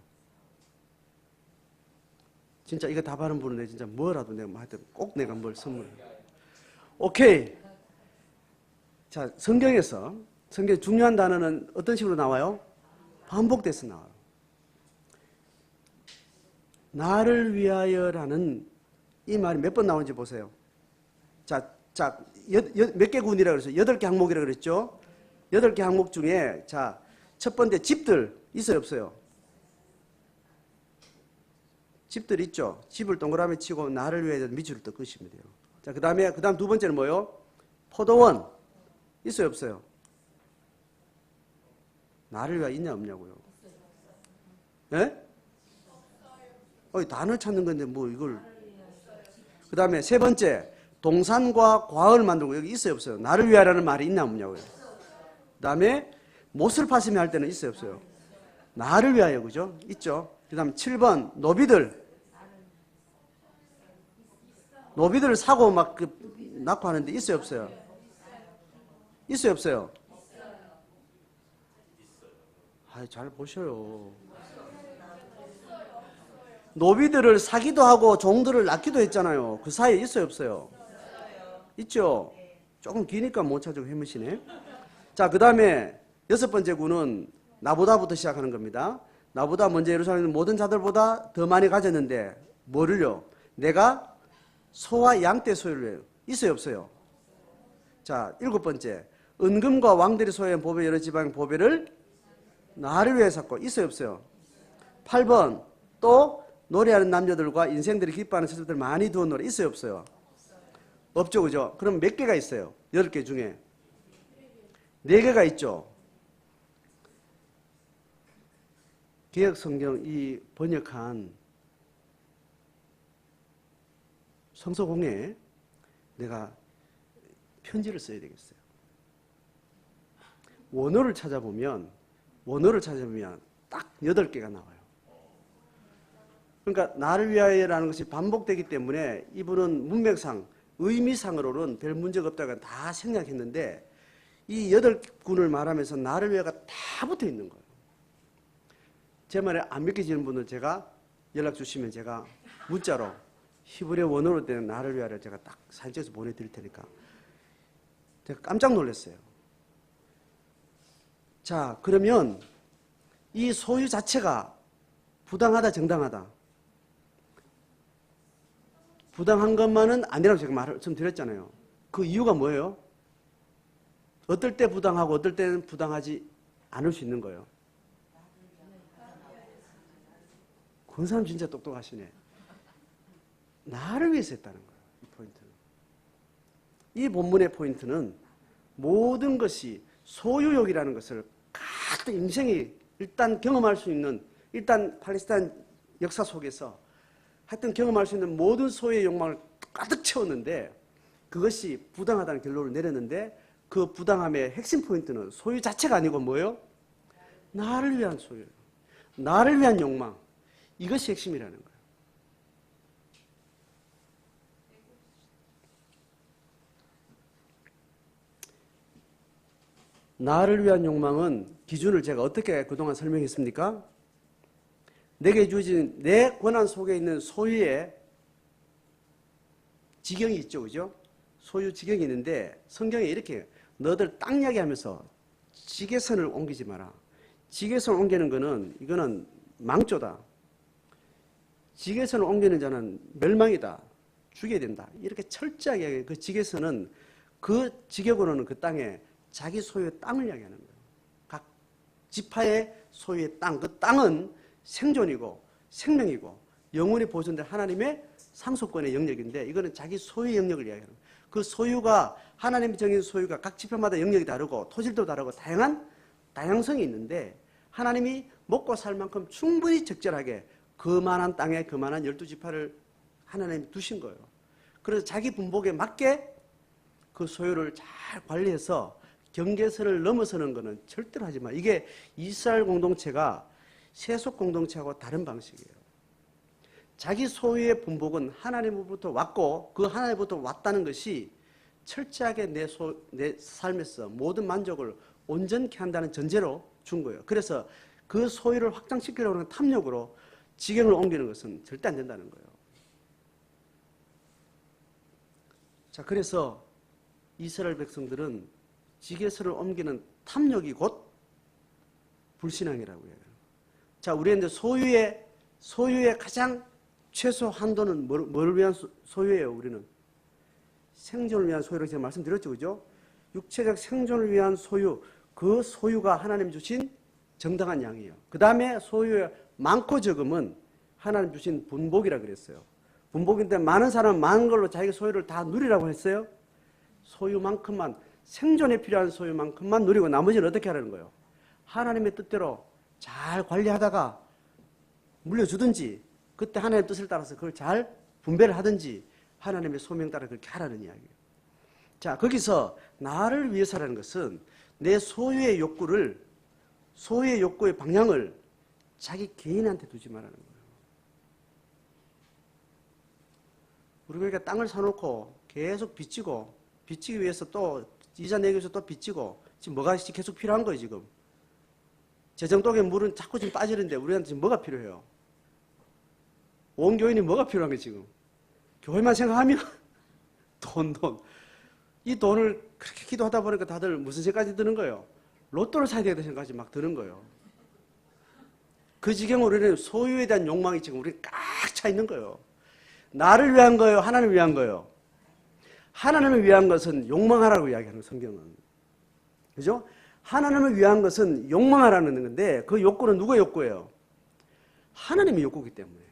진짜 이거 답하는 분은 내 진짜 뭐라도 내가 하여튼 꼭 내가 뭘 선물해. 오케이. 자, 성경에서 성경 중요한 단어는 어떤 식으로 나와요? 반복돼서 나와요. 나를 위하여라는 이 말이 몇 번 나오는지 보세요. 자, 몇 개 군이라고 그랬어요? 8개 항목이라고 그랬죠? 8개 항목 중에, 자, 첫 번째 집들 있어요, 없어요? 집들 있죠? 집을 동그라미 치고 나를 위해 밑줄을 또 그으시면 돼요. 자, 그 다음 두 번째는 뭐요? 포도원 있어요, 없어요? 나를 위해 있냐, 없냐고요? 예? 단어 찾는 건데 뭐 이걸. 그 다음에 세 번째, 동산과 과을 만들고 여기 있어요, 없어요? 나를 위하라는 말이 있나, 없냐고요? 그 다음에 못을 파시며 할 때는 있어요, 없어요? 나를 위하여, 그죠? 있죠? 그 다음 7번, 노비들을 사고 막 낳고 하는데 있어요, 없어요? 있어요, 없어요? 잘 보셔요. 노비들을 사기도 하고 종들을 낳기도 했잖아요. 그 사이에 있어요, 없어요? 있죠? 조금 기니까 못 찾고 헤매시네. 자, 그 다음에 6번째 구는 나보다부터 시작하는 겁니다. 나보다 먼저 예루살렘 모든 자들보다 더 많이 가졌는데 뭐를요? 내가 소와 양떼 소유를 해요. 있어요, 없어요? 자, 7번째, 은금과 왕들이 소유한 보배 여러 지방의 보배를 나를 위해 샀고 있어요, 없어요? 8번, 또 노래하는 남녀들과 인생들이 기뻐하는 처녀들 많이 두은 노래 있어요, 없어요? 없죠, 그죠? 그럼 몇 개가 있어요? 10개 중에 4개가 있죠. 개혁성경 이 번역한 성서공회에 내가 편지를 써야 되겠어요. 원어를 찾아보면 딱 8개가 나와요. 그러니까 나를 위하여라는 것이 반복되기 때문에 이분은 문맥상 의미상으로는 별 문제가 없다고 다 생략했는데 이 8군을 말하면서 나를 위하가 다 붙어 있는 거예요. 제 말에 안 믿기시는 분들 제가 연락 주시면 제가 문자로 히브리어 원어로 된 나를 위하를 제가 딱 사진 찍어서 보내드릴 테니까. 제가 깜짝 놀랐어요. 자, 그러면 이 소유 자체가 부당하다, 정당하다? 부당한 것만은 아니라고 제가 말씀드렸잖아요. 그 이유가 뭐예요? 어떨 때 부당하고 어떨 때는 부당하지 않을 수 있는 거예요. 그 사람 진짜 똑똑하시네. 나를 위해서 했다는 거예요. 이 포인트는. 이 본문의 포인트는 모든 것이 소유욕이라는 것을 가득 인생이 일단 경험할 수 있는, 일단 팔레스타인 역사 속에서 하여튼 경험할 수 있는 모든 소유의 욕망을 가득 채웠는데 그것이 부당하다는 결론을 내렸는데 그 부당함의 핵심 포인트는 소유 자체가 아니고 뭐예요? 나를 위한 소유, 나를 위한 욕망, 이것이 핵심이라는 거예요. 나를 위한 욕망은 기준을 제가 어떻게 그동안 설명했습니까? 내게 주어진 내 권한 속에 있는 소유의 지경이 있죠, 그죠? 소유 지경이 있는데 성경에 이렇게 너들 땅 이야기하면서 지게선을 옮기지 마라. 지게선을 옮기는 거는 이거는 망조다. 지게선을 옮기는 자는 멸망이다. 죽여야 된다. 이렇게 철저하게 그 지게선은 그 지게고로는 그 땅에 자기 소유의 땅을 이야기하는 거예요. 각 지파의 소유의 땅, 그 땅은 생존이고 생명이고 영원히 보존된 하나님의 상속권의 영역인데 이거는 자기 소유의 영역을 이야기하는 거예요. 그 소유가 하나님이 정해진 소유가 각 지파마다 영역이 다르고 토질도 다르고 다양성이 있는데 하나님이 먹고 살 만큼 충분히 적절하게 그만한 땅에 그만한 12지파를 하나님이 두신 거예요. 그래서 자기 분복에 맞게 그 소유를 잘 관리해서 경계선을 넘어서는 것은 절대로 하지 마. 이게 이스라엘 공동체가 세속 공동체하고 다른 방식이에요. 자기 소유의 분복은 하나님으로부터 왔고 그 하나님으로부터 왔다는 것이 철저하게 내 삶에서 모든 만족을 온전케 한다는 전제로 준 거예요. 그래서 그 소유를 확장시키려고 하는 탐욕으로 지경을 옮기는 것은 절대 안 된다는 거예요. 자, 그래서 이스라엘 백성들은 지게선을 옮기는 탐욕이 곧 불신앙이라고 해요. 자, 우리는 소유의 가장 최소 한도는 뭘 위한 소유예요, 우리는? 생존을 위한 소유라고 제가 말씀드렸죠, 그죠? 육체적 생존을 위한 소유, 그 소유가 하나님 주신 정당한 양이에요. 그 다음에 소유의 많고 적음은 하나님 주신 분복이라고 그랬어요. 분복인데 많은 사람은 많은 걸로 자기 소유를 다 누리라고 했어요. 소유만큼만, 생존에 필요한 소유만큼만 누리고 나머지는 어떻게 하라는 거예요? 하나님의 뜻대로 잘 관리하다가 물려주든지 그때 하나님의 뜻을 따라서 그걸 잘 분배를 하든지 하나님의 소명 따라 그렇게 하라는 이야기예요. 자, 거기서 나를 위해서라는 것은 내 소유의 욕구의 방향을 자기 개인한테 두지 말라는 거예요. 우리가 그러니까 땅을 사놓고 계속 빚지기 위해서 또 이자 내기 위해서 또 빚지고 지금 뭐가 계속 필요한 거예요, 지금. 재정독에 물은 자꾸 지금 빠지는데 우리한테 지금 뭐가 필요해요? 온 교인이 뭐가 필요한 거예요, 지금? 교회만 생각하면 돈. 이 돈을 그렇게 기도하다 보니까 다들 무슨 생각까지 드는 거예요? 로또를 사야 되겠다는 생각까지 막 드는 거예요. 그 지경으로 우리는 소유에 대한 욕망이 지금 우리 꽉 차 있는 거예요. 나를 위한 거예요? 하나님을 위한 거예요? 하나님을 위한 것은 욕망하라고 이야기하는 성경은. 그죠? 하나님을 위한 것은 욕망하라는 건데 그 욕구는 누구의 욕구예요? 하나님의 욕구이기 때문에.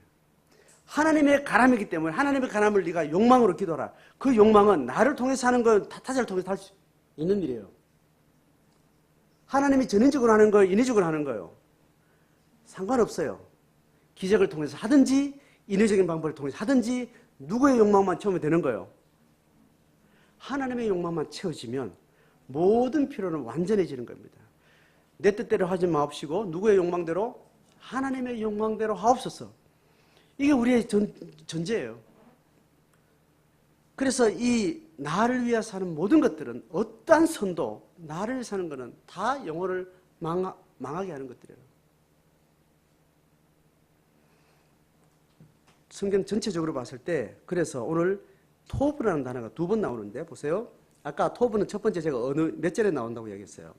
하나님의 가람이기 때문에 하나님의 가람을 네가 욕망으로 기도하라. 그 욕망은 나를 통해서 하는 거 타자를 통해서 할 수 있는 일이에요. 하나님이 전인적으로 하는 거예요? 인위적으로 하는 거예요? 상관없어요. 기적을 통해서 하든지 인위적인 방법을 통해서 하든지 누구의 욕망만 채우면 되는 거예요? 하나님의 욕망만 채워지면 모든 필요는 완전해지는 겁니다. 내 뜻대로 하지 마옵시고 누구의 욕망대로? 하나님의 욕망대로 하옵소서. 이게 우리의 전제예요. 그래서 이 나를 위해서 하는 모든 것들은 어떠한 선도 나를 위해서 하는 것은 다 영혼을 망하게 하는 것들이에요. 성경 전체적으로 봤을 때 그래서 오늘 토부라는 단어가 2번 나오는데 보세요. 아까 토부는 첫 번째 제가 몇 절에 나온다고 얘기했어요.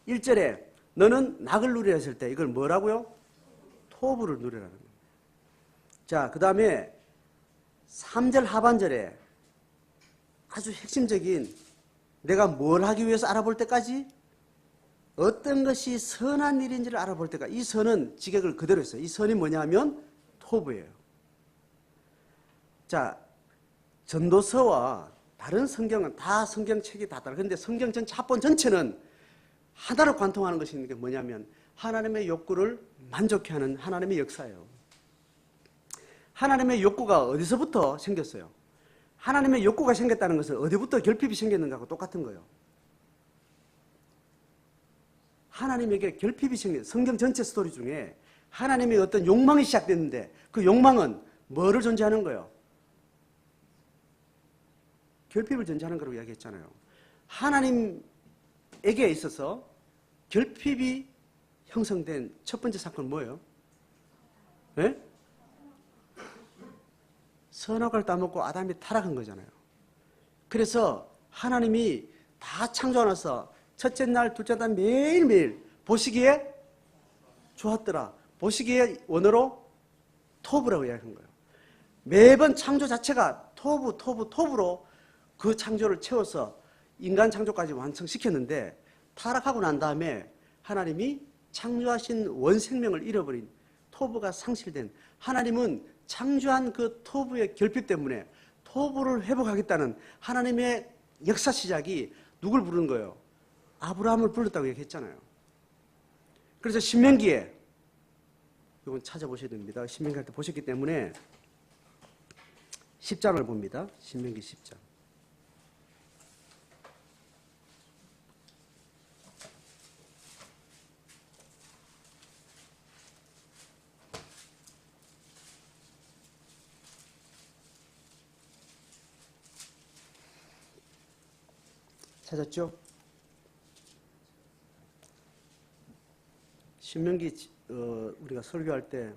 1절에 너는 낙을 누리라 했을 때 이걸 뭐라고요? 토부를 누리라는 거예요. 자, 그 다음에 3절 하반절에 아주 핵심적인 내가 뭘 하기 위해서 알아볼 때까지 어떤 것이 선한 일인지를 알아볼 때까지 이 선은 직역을 그대로 했어요. 이 선이 뭐냐면 토부예요. 자, 전도서와 다른 성경은 다 성경책이 다 다르고 그런데 성경 전체 합본 전체는 하나로 관통하는 것이 있는 게 뭐냐면 하나님의 욕구를 만족해 하는 하나님의 역사예요. 하나님의 욕구가 어디서부터 생겼어요? 하나님의 욕구가 생겼다는 것은 어디부터 결핍이 생겼는가하고 똑같은 거예요. 하나님에게 결핍이 생겼어요. 성경 전체 스토리 중에 하나님의 어떤 욕망이 시작됐는데 그 욕망은 뭐를 존재하는 거예요? 결핍을 존재하는 거라고 이야기했잖아요. 하나님에게 있어서 결핍이 형성된 첫 번째 사건은 뭐예요? 네? 선악을 따먹고 아담이 타락한 거잖아요. 그래서 하나님이 다 창조하면서 첫째 날, 둘째 날 매일매일 보시기에 좋았더라. 보시기에 원어로 토부라고 이야기한 거예요. 매번 창조 자체가 토부로 그 창조를 채워서 인간 창조까지 완성시켰는데 타락하고 난 다음에 하나님이 창조하신 원생명을 잃어버린 토부가 상실된 하나님은 창조한 그 토부의 결핍 때문에 토부를 회복하겠다는 하나님의 역사 시작이 누굴 부르는 거예요? 아브라함을 불렀다고 얘기했잖아요. 그래서 신명기에 이건 찾아보셔야 됩니다. 신명기 할 때 보셨기 때문에 10장을 봅니다. 신명기 10장. 찾았죠? 신명기 우리가 설교할 때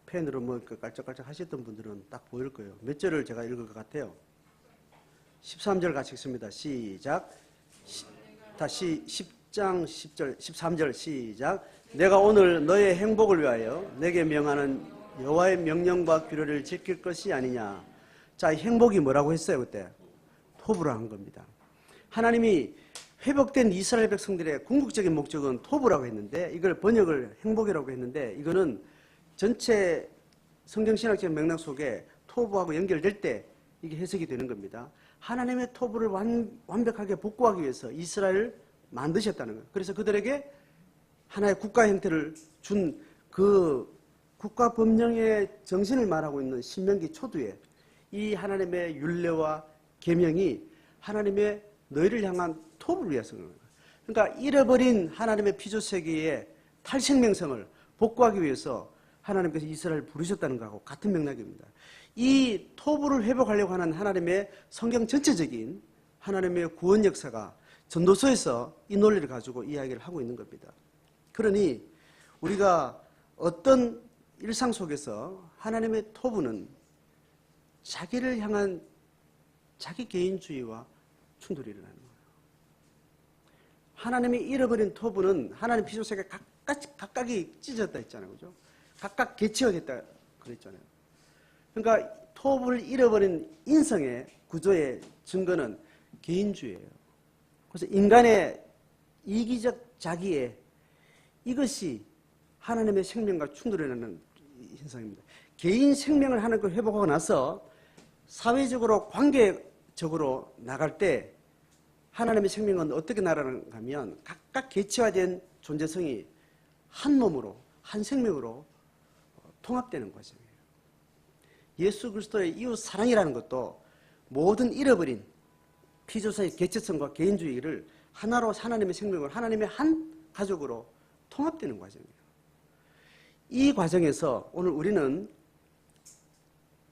펜으로 뭐 깔짝깔짝 하셨던 분들은 딱 보일 거예요. 몇 절을 제가 읽을 것 같아요? 13절 같이 읽습니다. 시작. 다시 10장 10절 13절 시작. 내가 오늘 너의 행복을 위하여 내게 명하는 여호와의 명령과 규례를 지킬 것이 아니냐. 자, 행복이 뭐라고 했어요 그때? 토부라 한 겁니다. 하나님이 회복된 이스라엘 백성들의 궁극적인 목적은 토부라고 했는데 이걸 번역을 행복이라고 했는데 이거는 전체 성경신학적 맥락 속에 토부하고 연결될 때 이게 해석이 되는 겁니다. 하나님의 토부를 완벽하게 복구하기 위해서 이스라엘을 만드셨다는 거예요. 그래서 그들에게 하나의 국가 형태를 준 그 국가 법령의 정신을 말하고 있는 신명기 초두에 이 하나님의 율례와 계명이 하나님의 너희를 향한 토부를 위해서 그런 거예요. 그러니까 잃어버린 하나님의 피조세계의 탈생명성을 복구하기 위해서 하나님께서 이스라엘을 부르셨다는 것하고 같은 맥락입니다. 이 토부를 회복하려고 하는 하나님의 성경 전체적인 하나님의 구원 역사가 전도서에서 이 논리를 가지고 이야기를 하고 있는 겁니다. 그러니 우리가 어떤 일상 속에서 하나님의 토부는 자기를 향한 자기 개인주의와 충돌이 일어나는 거예요. 하나님이 잃어버린 토부는 하나님 피조세계 각각이 찢어졌다 했잖아요. 그죠? 각각 개체가 됐다 그랬잖아요. 그러니까 토부를 잃어버린 인성의 구조의 증거는 개인주의예요. 그래서 인간의 이기적 자기애 이것이 하나님의 생명과 충돌하는 현상입니다. 개인 생명을 하나님께 회복하고 나서 사회적으로 관계적으로 나갈 때 하나님의 생명은 어떻게 나가는가 하면 각각 개체화된 존재성이 한 몸으로 한 생명으로 통합되는 과정이에요. 예수 그리스도의 이웃 사랑이라는 것도 모든 잃어버린 피조사의 개체성과 개인주의를 하나로 하나님의 생명을 하나님의 한 가족으로 통합되는 과정이에요. 이 과정에서 오늘 우리는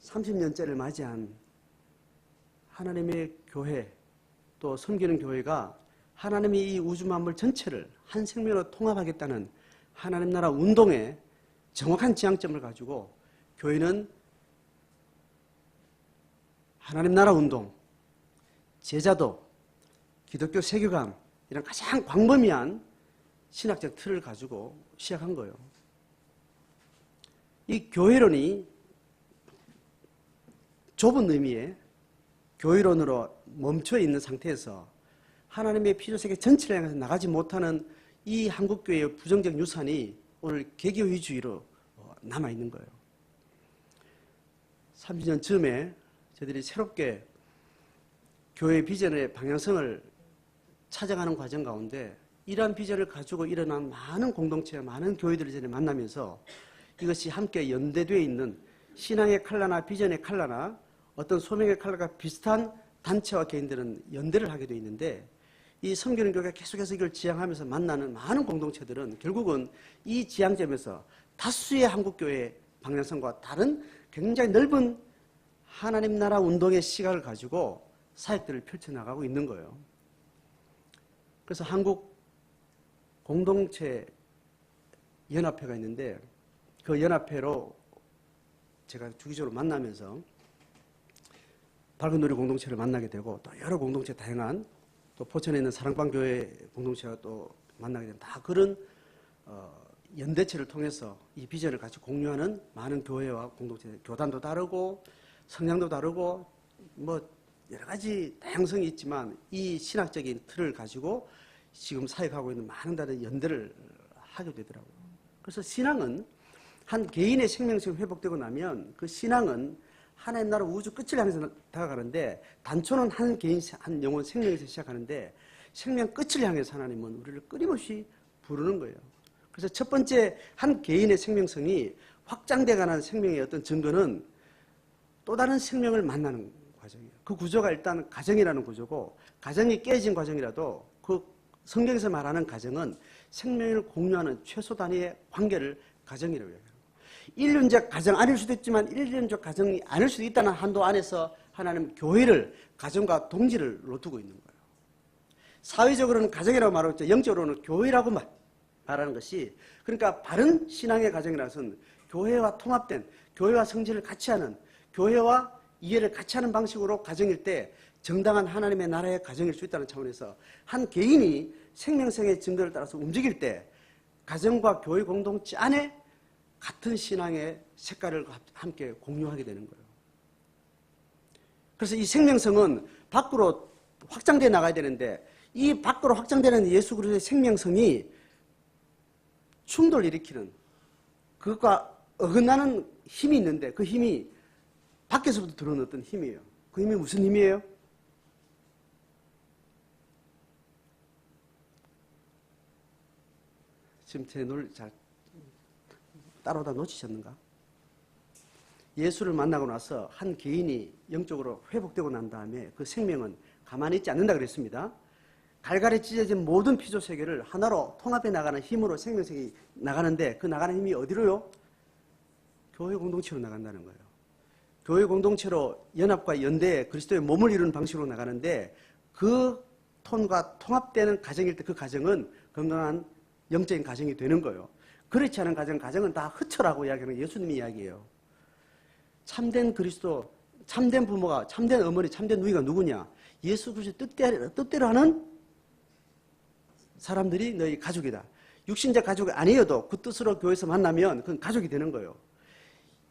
30년째를 맞이한 하나님의 교회, 또 섬기는 교회가 하나님이 이 우주 만물 전체를 한 생명으로 통합하겠다는 하나님 나라 운동의 정확한 지향점을 가지고 교회는 하나님 나라 운동, 제자도, 기독교 세계관 이런 가장 광범위한 신학적 틀을 가지고 시작한 거예요. 이 교회론이 좁은 의미의 교회론으로 멈춰 있는 상태에서 하나님의 피조세계 전체를 향해서 나가지 못하는 이 한국교회의 부정적 유산이 오늘 개교회주의로 남아있는 거예요. 30년 즈음에 저희들이 새롭게 교회 비전의 방향성을 찾아가는 과정 가운데 이러한 비전을 가지고 일어난 많은 공동체와 많은 교회들을 전에 만나면서 이것이 함께 연대되어 있는 신앙의 칼라나 비전의 칼라나 어떤 소명의 칼라가 비슷한 단체와 개인들은 연대를 하게 되어 있는데 이 섬기는 교회가 계속해서 이걸 지향하면서 만나는 많은 공동체들은 결국은 이 지향점에서 다수의 한국교회의 방향성과 다른 굉장히 넓은 하나님 나라 운동의 시각을 가지고 사역들을 펼쳐나가고 있는 거예요. 그래서 한국 공동체 연합회가 있는데 그 연합회로 제가 주기적으로 만나면서 밝은 누리 공동체를 만나게 되고 또 여러 공동체 다양한 또 포천에 있는 사랑방교회 공동체가 또 만나게 되는 다 그런 연대체를 통해서 이 비전을 같이 공유하는 많은 교회와 공동체, 교단도 다르고 성향도 다르고 뭐 여러 가지 다양성이 있지만 이 신학적인 틀을 가지고 지금 사역하고 있는 많은 다른 연대를 하게 되더라고요. 그래서 신앙은 한 개인의 생명성이 회복되고 나면 그 신앙은 하나님 나라 우주 끝을 향해서 다가가는데 단초는 한 개인, 한 영혼 생명에서 시작하는데 생명 끝을 향해서 하나님은 우리를 끊임없이 부르는 거예요. 그래서 첫 번째 한 개인의 생명성이 확장돼가는 생명의 어떤 증거는 또 다른 생명을 만나는 과정이에요. 그 구조가 일단 가정이라는 구조고 가정이 깨진 과정이라도 그 성경에서 말하는 가정은 생명을 공유하는 최소 단위의 관계를 가정이라고 해요. 일륜적 가정 아닐 수도 있지만 일륜적 가정이 아닐 수도 있다는 한도 안에서 하나님 교회를 가정과 동질을 두고 있는 거예요. 사회적으로는 가정이라고 말하고 있죠. 영적으로는 교회라고 말하는 것이 그러니까 바른 신앙의 가정이라서는 교회와 통합된 교회와 성질을 같이 하는 교회와 이해를 같이 하는 방식으로 가정일 때 정당한 하나님의 나라의 가정일 수 있다는 차원에서 한 개인이 생명성의 증거를 따라서 움직일 때 가정과 교회 공동체 안에 같은 신앙의 색깔을 함께 공유하게 되는 거예요. 그래서 이 생명성은 밖으로 확장되어 나가야 되는데 이 밖으로 확장되는 예수 그리스도의 생명성이 충돌을 일으키는 그것과 어긋나는 힘이 있는데 그 힘이 밖에서부터 들어오는 어떤 힘이에요. 그 힘이 무슨 힘이에요? 지금 제 눈을 잘 따라오다 놓치셨는가? 예수를 만나고 나서 한 개인이 영적으로 회복되고 난 다음에 그 생명은 가만히 있지 않는다 그랬습니다. 갈갈이 찢어진 모든 피조 세계를 하나로 통합해 나가는 힘으로 생명색이 나가는데 그 나가는 힘이 어디로요? 교회 공동체로 나간다는 거예요. 교회 공동체로 연합과 연대에 그리스도의 몸을 이루는 방식으로 나가는데 그 톤과 통합되는 가정일 때 그 가정은 건강한 영적인 가정이 되는 거예요. 그렇지 않은 가정은 다 흑철하고 이야기하는 예수님의 이야기예요. 참된 그리스도, 참된 부모가, 참된 어머니, 참된 누이가 누구냐? 예수 그리스도의 뜻대로 하는 사람들이 너희 가족이다. 육신적 가족이 아니어도 그 뜻으로 교회에서 만나면 그건 가족이 되는 거예요.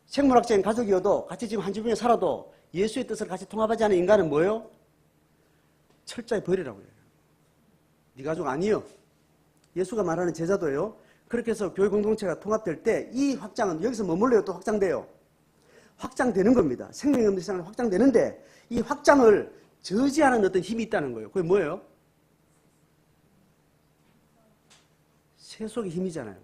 생물학적인 가족이어도 같이 지금 한 지붕에 살아도 예수의 뜻을 같이 통합하지 않은 인간은 뭐예요? 철저히 버리라고 해요. 네 가족 아니요. 예수가 말하는 제자도예요. 그렇게 해서 교회 공동체가 통합될 때 이 확장은 여기서 머물러요? 또 확장돼요? 확장되는 겁니다. 생명이 없는 세상은 확장되는데 이 확장을 저지하는 어떤 힘이 있다는 거예요. 그게 뭐예요? 세속의 힘이잖아요.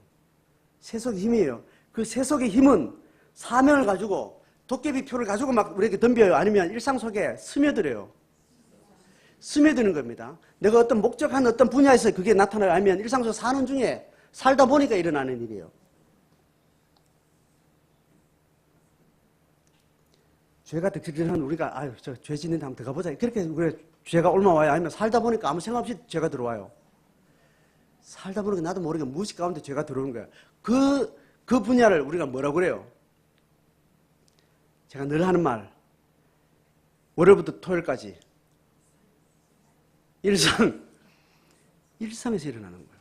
세속의 힘이에요. 그 세속의 힘은 사명을 가지고 도깨비 표를 가지고 막 우리에게 덤벼요. 아니면 일상 속에 스며들어요. 스며드는 겁니다. 내가 어떤 목적한 어떤 분야에서 그게 나타나요. 아니면 일상 속 사는 중에 살다 보니까 일어나는 일이에요. 죄가 득실한 우리가 아유 저 죄 짓는데 한번 들어가 보자. 그렇게 왜 죄가 옮아와요? 아니면 살다 보니까 아무 생각 없이 죄가 들어와요. 살다 보니까 나도 모르게 무의식 가운데 죄가 들어오는 거야. 그 분야를 우리가 뭐라고 그래요? 제가 늘 하는 말. 월요일부터 토요일까지 일상에서 일어나는 거예요.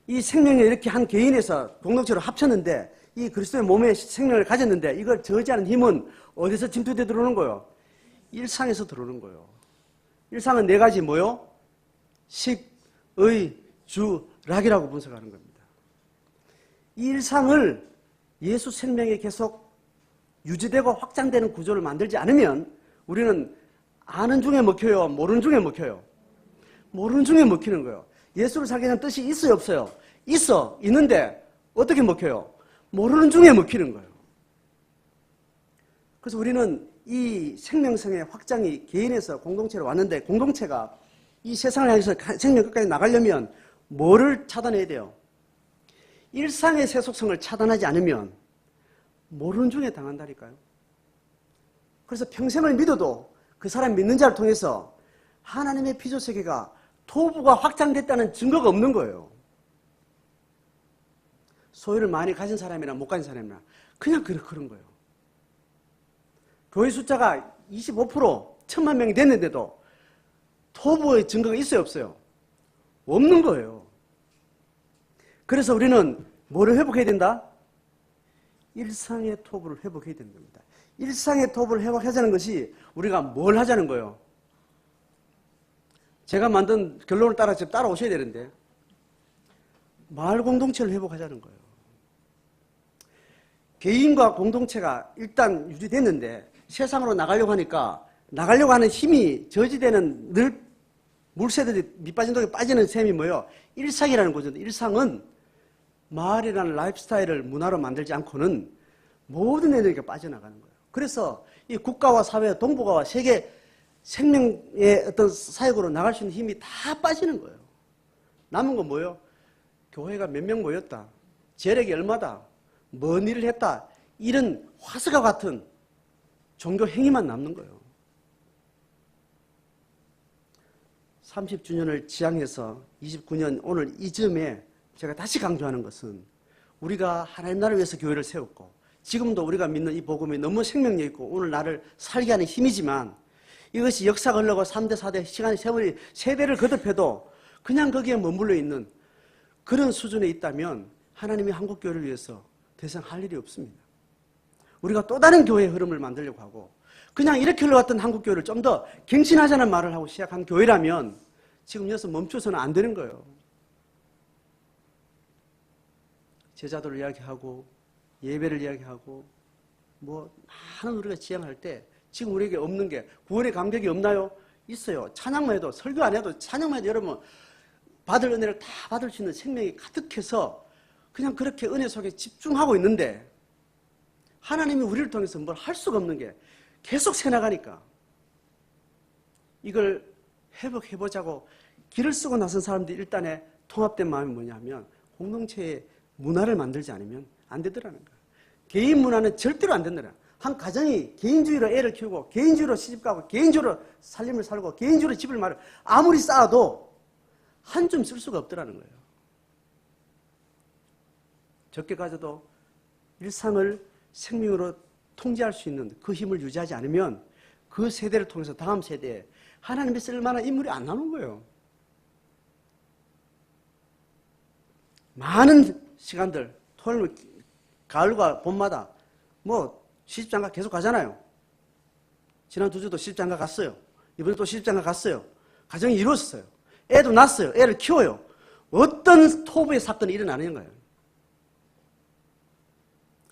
이 생명을 이렇게 한 개인에서 공동체로 합쳤는데 이 그리스도의 몸에 생명을 가졌는데 이걸 저지하는 힘은 어디서 침투돼 들어오는 거예요? 일상에서 들어오는 거예요. 일상은 네 가지 뭐요? 식, 의, 주, 락이라고 분석하는 겁니다. 이 일상을 예수 생명에 계속 유지되고 확장되는 구조를 만들지 않으면 우리는 아는 중에 먹혀요? 모르는 중에 먹혀요? 모르는 중에 먹히는 거예요. 예수를 살게 된 뜻이 있어요? 없어요? 있는데 어떻게 먹혀요? 모르는 중에 먹히는 거예요. 그래서 우리는 이 생명성의 확장이 개인에서 공동체로 왔는데 공동체가 이 세상을 향해서 생명 끝까지 나가려면 뭐를 차단해야 돼요? 일상의 세속성을 차단하지 않으면 모르는 중에 당한다니까요. 그래서 평생을 믿어도 그 사람 믿는 자를 통해서 하나님의 피조세계가 토부가 확장됐다는 증거가 없는 거예요. 소유를 많이 가진 사람이나 못 가진 사람이나 그냥 그런 거예요. 교회 숫자가 25% 1,000만 명이 됐는데도 토부의 증거가 있어요, 없어요? 없는 거예요. 그래서 우리는 뭐를 회복해야 된다? 일상의 토부를 회복해야 되는 겁니다. 일상의 토부를 회복하자는 것이 우리가 뭘 하자는 거예요? 제가 만든 결론을 따라오셔야 되는데 마을 공동체를 회복하자는 거예요. 개인과 공동체가 일단 유지됐는데 세상으로 나가려고 하니까 나가려고 하는 힘이 저지되는 늘 물새들이 밑빠진 독에 빠지는 셈이 뭐예요? 일상이라는 거죠. 일상은 마을이라는 라이프스타일을 문화로 만들지 않고는 모든 에너지가 빠져나가는 거예요. 그래서 이 국가와 사회, 동북아와 세계 생명의 어떤 사역으로 나갈 수 있는 힘이 다 빠지는 거예요. 남은 건 뭐예요? 교회가 몇 명 모였다. 재력이 얼마다. 뭔 일을 했다. 이런 화석과 같은 종교 행위만 남는 거예요. 30주년을 지향해서 29년 오늘 이 즈음에 제가 다시 강조하는 것은 우리가 하나님 나라를 위해서 교회를 세웠고 지금도 우리가 믿는 이 복음이 너무 생명력 있고 오늘 나를 살게 하는 힘이지만 이것이 역사가 흘러고 3대, 4대 시간이 세월이 세대를 거듭해도 그냥 거기에 머물러 있는 그런 수준에 있다면 하나님이 한국교회를 위해서 더 이상 할 일이 없습니다. 우리가 또 다른 교회의 흐름을 만들려고 하고 그냥 이렇게 흘러갔던 한국교회를 좀 더 갱신하자는 말을 하고 시작한 교회라면 지금 여기서 멈춰서는 안 되는 거예요. 제자도를 이야기하고 예배를 이야기하고 뭐 많은 우리가 지향할 때 지금 우리에게 없는 게 구원의 감격이 없나요? 있어요. 찬양만 해도 설교 안 해도 찬양만 해도 여러분 받을 은혜를 다 받을 수 있는 생명이 가득해서 그냥 그렇게 은혜 속에 집중하고 있는데 하나님이 우리를 통해서 뭘 할 수가 없는 게 계속 새나가니까 이걸 회복해보자고 길을 쓰고 나선 사람들이 일단의 통합된 마음이 뭐냐면 공동체의 문화를 만들지 않으면 안 되더라는 거예요. 개인 문화는 절대로 안 된다는 거예요. 한 가정이 개인주의로 애를 키우고 개인주의로 시집가고 개인주의로 살림을 살고 개인주의로 집을 마련 아무리 쌓아도 한 줌 쓸 수가 없더라는 거예요. 적게 가져도 일상을 생명으로 통제할 수 있는 그 힘을 유지하지 않으면 그 세대를 통해서 다음 세대에 하나님이 쓸 만한 인물이 안 나오는 거예요. 많은 시간들 토요일 가을과 봄마다 뭐 시집장가 계속 가잖아요. 지난 2주도 시집장가 갔어요. 이번에 또 시집장가 갔어요. 가정이 이루어졌어요. 애도 낳았어요. 애를 키워요. 어떤 토부의 사건이 일어나는 거예요.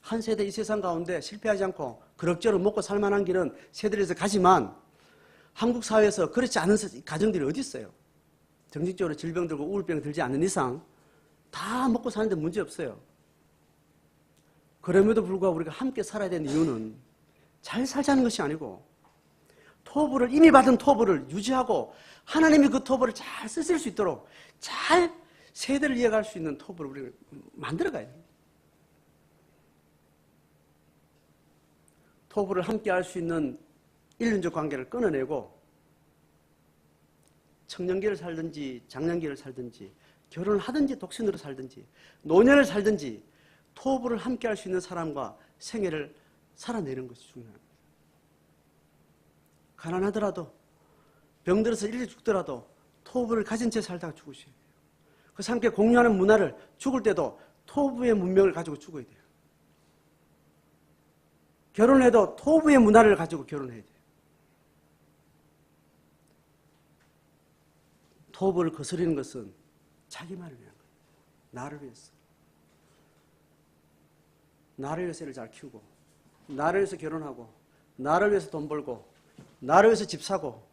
한 세대 이 세상 가운데 실패하지 않고 그럭저럭 먹고 살만한 길은 세대에서 가지만 한국 사회에서 그렇지 않은 가정들이 어디 있어요? 정신적으로 질병 들고 우울병 들지 않는 이상 다 먹고 사는데 문제 없어요. 그럼에도 불구하고 우리가 함께 살아야 되는 이유는 잘 살자는 것이 아니고 토부를 이미 받은 토부를 유지하고 하나님이 그 토부를 잘 쓰실 수 있도록 잘 세대를 이어갈 수 있는 토부를 우리가 만들어 가야 됩니다. 토부를 함께 할 수 있는 일륜적 관계를 끊어내고 청년기를 살든지 장년기를 살든지 결혼을 하든지 독신으로 살든지 노년을 살든지 토부를 함께 할 수 있는 사람과 생애를 살아내는 것이 중요합니다. 가난하더라도 병들어서 일찍 죽더라도 토부를 가진 채 살다가 죽으셔야 돼요. 그래서 함께 공유하는 문화를 죽을 때도 토부의 문명을 가지고 죽어야 돼요. 결혼을 해도 토부의 문화를 가지고 결혼해야 돼요. 토부를 거스르는 것은 자기만을 위한 거예요. 나를 위해서. 나를 위해서를 잘 키우고, 나를 위해서 결혼하고, 나를 위해서 돈 벌고, 나를 위해서 집 사고,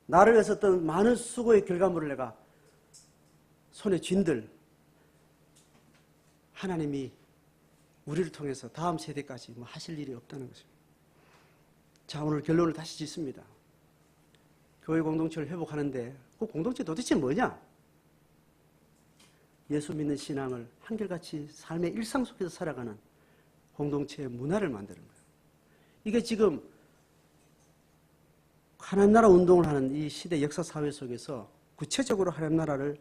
나를 위해서 어떤 많은 수고의 결과물을 내가 손에 쥔들 하나님이 우리를 통해서 다음 세대까지 뭐 하실 일이 없다는 것입니다. 자, 오늘 결론을 다시 짓습니다. 교회 공동체를 회복하는데 그 공동체 도대체 뭐냐? 예수 믿는 신앙을 한결같이 삶의 일상 속에서 살아가는 공동체의 문화를 만드는 거예요. 이게 지금 하나님 나라 운동을 하는 이 시대 역사 사회 속에서 구체적으로 하나님 나라를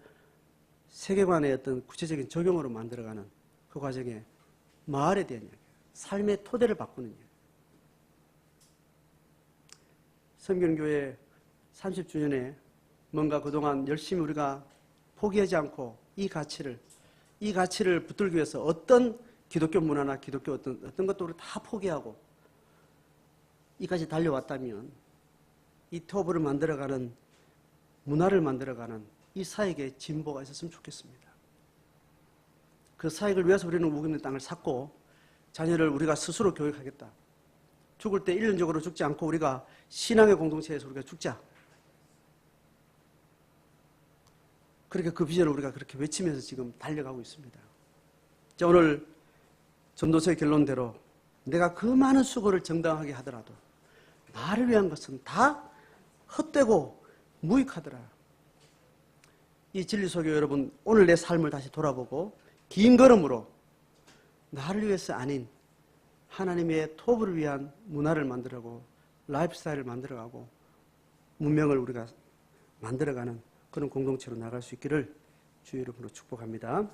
세계관의 어떤 구체적인 적용으로 만들어가는 그 과정에 마을에 대한 이야기예요. 삶의 토대를 바꾸는 이야기예요. 성경교회 30주년에 뭔가 그동안 열심히 우리가 포기하지 않고 이 가치를 붙들기 위해서 어떤 기독교 문화나 기독교 어떤 것도 우리 다 포기하고 이까지 달려왔다면 이 토부를 만들어가는 문화를 만들어가는 이 사역에 진보가 있었으면 좋겠습니다. 그 사역을 위해서 우리는 우기는 땅을 샀고 자녀를 우리가 스스로 교육하겠다. 죽을 때 일륜적으로 죽지 않고 우리가 신앙의 공동체에서 우리가 죽자. 그렇게 그 비전을 우리가 그렇게 외치면서 지금 달려가고 있습니다. 자, 오늘 전도서의 결론대로 내가 그 많은 수고를 정당하게 하더라도 나를 위한 것은 다 헛되고 무익하더라. 이 진리속에 여러분 오늘 내 삶을 다시 돌아보고 긴 걸음으로 나를 위해서 아닌 하나님의 토부를 위한 문화를 만들어가고 라이프 스타일을 만들어가고 문명을 우리가 만들어가는 그런 공동체로 나갈 수 있기를 주의 이름으로 축복합니다.